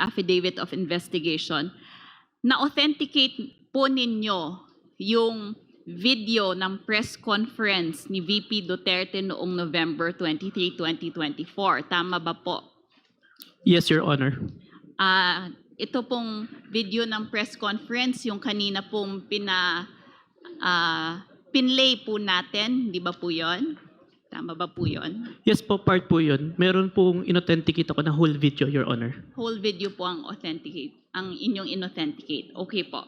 affidavit of investigation, na-authenticate po ninyo yung video ng press conference ni VP Duterte noong November 23, 2024. Tama ba po? Yes, Your Honor. Ito pong video ng press conference, yung kanina pong pinlay po natin, di ba po yun? Tama ba po yun? Yes po, part po yun. Meron pong inauthenticate ako na whole video, Your Honor. Whole video po ang authenticate, ang inyong inauthenticate. Okay po.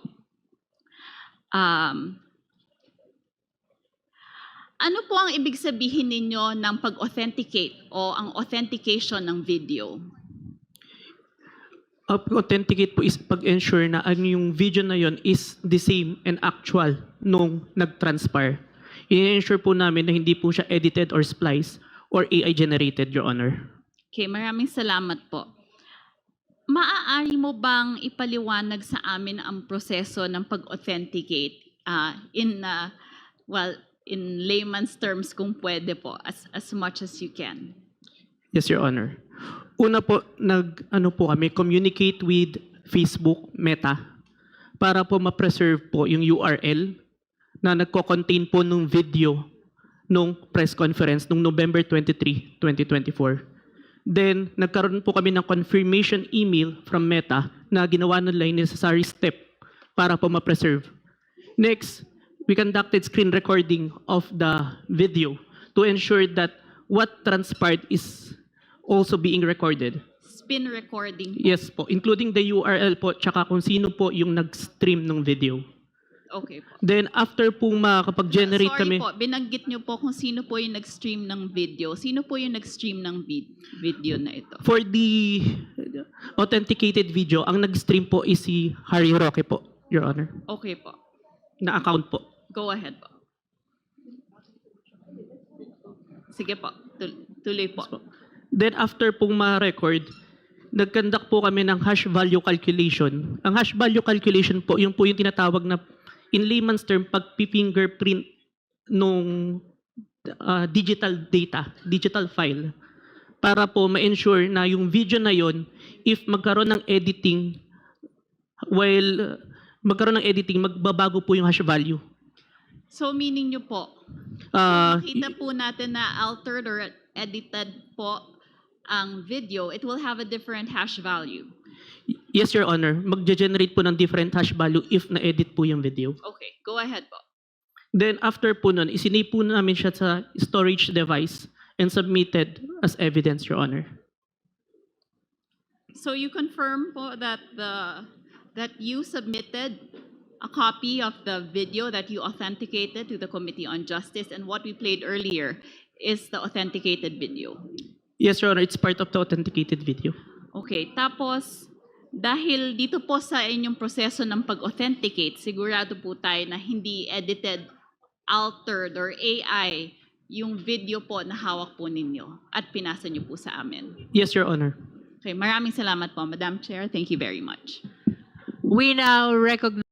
Ano po ang ibig sabihin ninyo ng pag-authenticate o ang authentication ng video? Authenticate po is pag-ensure na yung video na yon is the same and actual nung nag-transpire. I-ensure po namin na hindi po siya edited or spliced or AI generated, Your Honor. Okay, maraming salamat po. Maaari mo bang ipaliwanag sa amin ang proseso ng pag-authenticate in layman's terms kung pwede po, as much as you can? Yes, Your Honor. Una po, kami, communicate with Facebook Meta para po ma-preserve po yung URL na nagko-contain po nung video nung press conference nung November 23, 2024. Then, nagkaroon po kami ng confirmation email from Meta na ginawa nila yung necessary step para po ma-preserve. Next, we conducted screen recording of the video to ensure that what transpired is also being recorded. Spin recording po. Yes po, including the URL po, tsaka kung sino po yung nag-stream ng video. Okay po. Then after po makapag-generate Sorry kami... po, binanggit niyo po kung sino po yung nag-stream ng video. Sino po yung nag-stream ng video na ito? For the authenticated video, ang nag-stream po is si Harry Roque po, Your Honor. Okay po. Na account po. Go ahead po. Sige po, tuloy po. Then after pong ma-record, nag-conduct po kami ng hash value calculation. Ang hash value calculation po, yung tinatawag na in layman's term, pag-fingerprint nung digital data, digital file, para po ma-ensure na yung video na yon, if magkaroon ng editing, magbabago po yung hash value. So meaning nyo po, kung makita po natin na altered or edited po ang video, it will have a different hash value. Yes, Your Honor. Mag-generate po ng different hash value if na-edit po yung video. Okay, go ahead po. Then after po nun, isinave po namin siya sa storage device and submitted as evidence, Your Honor. So you confirm po that you submitted a copy of the video that you authenticated to the Committee on Justice, and what we played earlier is the authenticated video. Yes, Your Honor. It's part of the authenticated video. Okay, tapos dahil dito po sa inyong proseso ng pag-authenticate, sigurado po tayo na hindi edited, altered, or AI yung video po na hawak po ninyo at pinasa niyo po sa amin. Yes, Your Honor. Okay, maraming salamat po, Madam Chair. Thank you very much. We now recognize